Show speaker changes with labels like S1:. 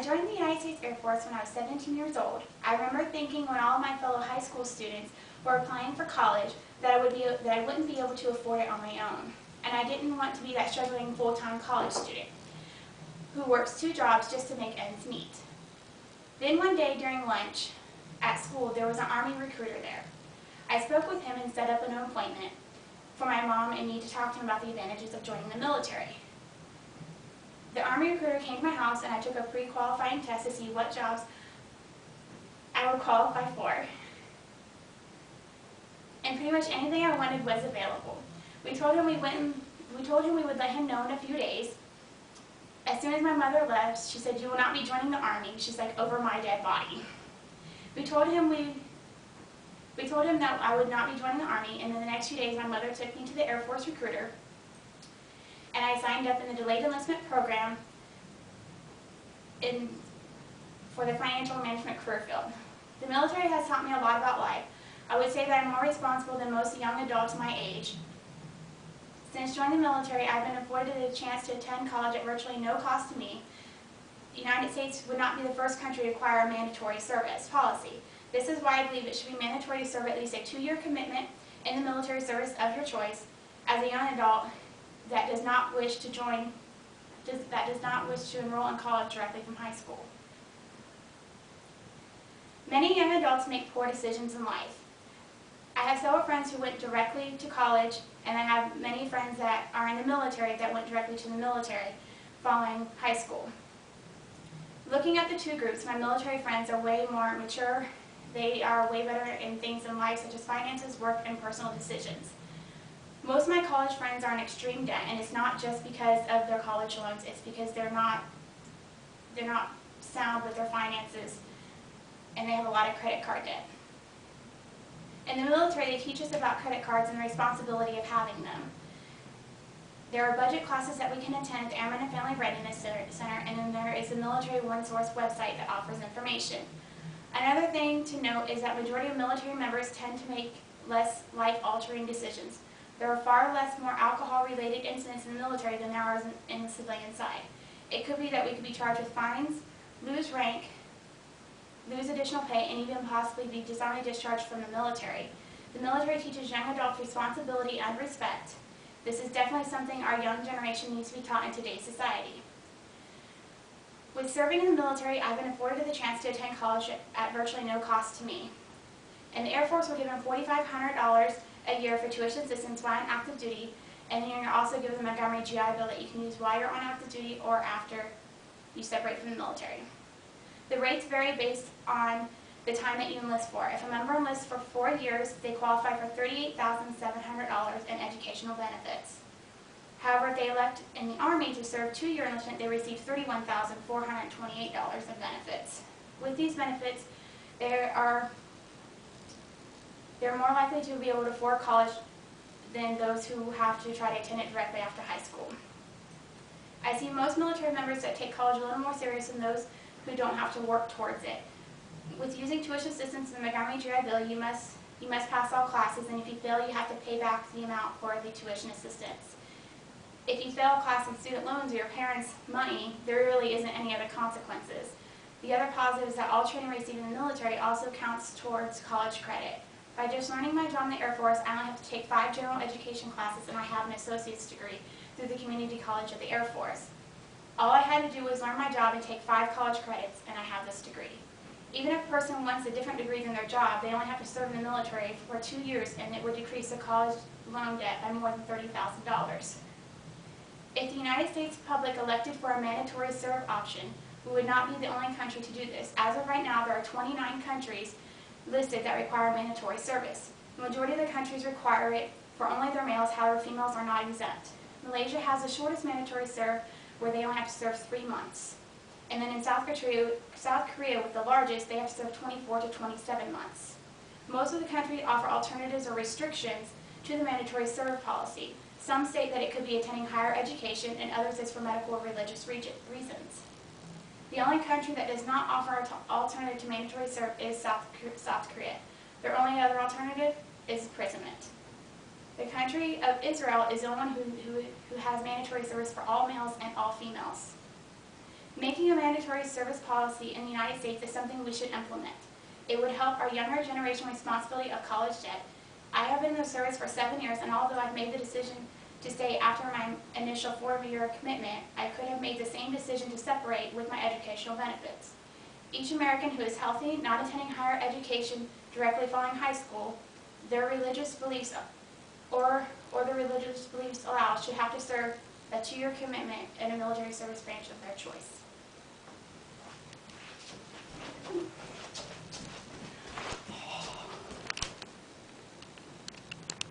S1: I joined the United States Air Force when I was 17 years old. I remember thinking when all of my fellow high school students were applying for college that I wouldn't be able to afford it on my own. And I didn't want to be that struggling full-time college student who works 2 jobs just to make ends meet. Then one day during lunch at school, there was an Army recruiter there. I spoke with him and set up an appointment for my mom and me to talk to him about the advantages of joining the military. The Army recruiter came to my house and I took a pre-qualifying test to see what jobs I would qualify for. And pretty much anything I wanted was available. We told him we would let him know in a few days. As soon as my mother left, she said, "You will not be joining the Army." She's like, "Over my dead body." We told him that I would not be joining the Army, and in the next few days my mother took me to the Air Force recruiter and I signed up in the delayed enlistment program for the financial management career field. The military has taught me a lot about life. I would say that I'm more responsible than most young adults my age. Since joining the military, I've been afforded the chance to attend college at virtually no cost to me. The United States would not be the first country to require a mandatory service policy. This is why I believe it should be mandatory to serve at least a 2-year commitment in the military service of your choice as a young adult that does not wish to enroll in college directly from high school. Many young adults make poor decisions in life. I have several friends who went directly to college, and I have many friends that are in the military that went directly to the military following high school. Looking at the 2 groups, my military friends are way more mature. They are way better in things in life such as finances, work, and personal decisions. Most of my college friends are in extreme debt, and it's not just because of their college loans, it's because they're not sound with their finances, and they have a lot of credit card debt. In the military, they teach us about credit cards and the responsibility of having them. There are budget classes that we can attend at the Airmen and Family Readiness Center, and then there is the Military One Source website that offers information. Another thing to note is that majority of military members tend to make less life-altering decisions. There are far less more alcohol-related incidents in the military than there are in the civilian side. It could be that we could be charged with fines, lose rank, lose additional pay, and even possibly be dishonorably discharged from the military. The military teaches young adults responsibility and respect. This is definitely something our young generation needs to be taught in today's society. With serving in the military, I've been afforded the chance to attend college at virtually no cost to me. In the Air Force, we're given $4,500 a year for tuition assistance while on active duty, and then you're also given the Montgomery GI Bill that you can use while you're on active duty or after you separate from the military. The rates vary based on the time that you enlist for. If a member enlists for 4 years, they qualify for $38,700 in educational benefits. However, if they elect in the Army to serve 2-year enlistment, they receive $31,428 in benefits. With these benefits, they're more likely to be able to afford college than those who have to try to attend it directly after high school. I see most military members that take college a little more serious than those who don't have to work towards it. With using tuition assistance in the Montgomery GI Bill, you must pass all classes, and if you fail, you have to pay back the amount for the tuition assistance. If you fail a class in student loans or your parents' money, there really isn't any other consequences. The other positive is that all training received in the military also counts towards college credit. By just learning my job in the Air Force, I only have to take 5 general education classes, and I have an associate's degree through the community college of the Air Force. All I had to do was learn my job and take 5 college credits, and I have this degree. Even if a person wants a different degree than their job, they only have to serve in the military for 2 years, and it would decrease the college loan debt by more than $30,000. If the United States public elected for a mandatory serve option, we would not be the only country to do this. As of right now, there are 29 countries listed that require mandatory service. The majority of the countries require it for only their males, however, females are not exempt. Malaysia has the shortest mandatory serve, where they only have to serve 3 months. And then in South Korea, with the largest, they have to serve 24 to 27 months. Most of the countries offer alternatives or restrictions to the mandatory serve policy. Some state that it could be attending higher education, and others is for medical or religious reasons. The only country that does not offer an alternative to mandatory serve is South Korea. Their only other alternative is imprisonment. The country of Israel is the only one who has mandatory service for all males and all females. Making a mandatory service policy in the United States is something we should implement. It would help our younger generation responsibility of college debt. I have been in the service for 7 years, and although I've made the decision to stay after my initial 4-year commitment, I could have made the same decision to separate with my educational benefits. Each American who is healthy, not attending higher education directly following high school, their religious beliefs or the religious beliefs allow should have to serve a 2-year commitment in a military service branch of their choice.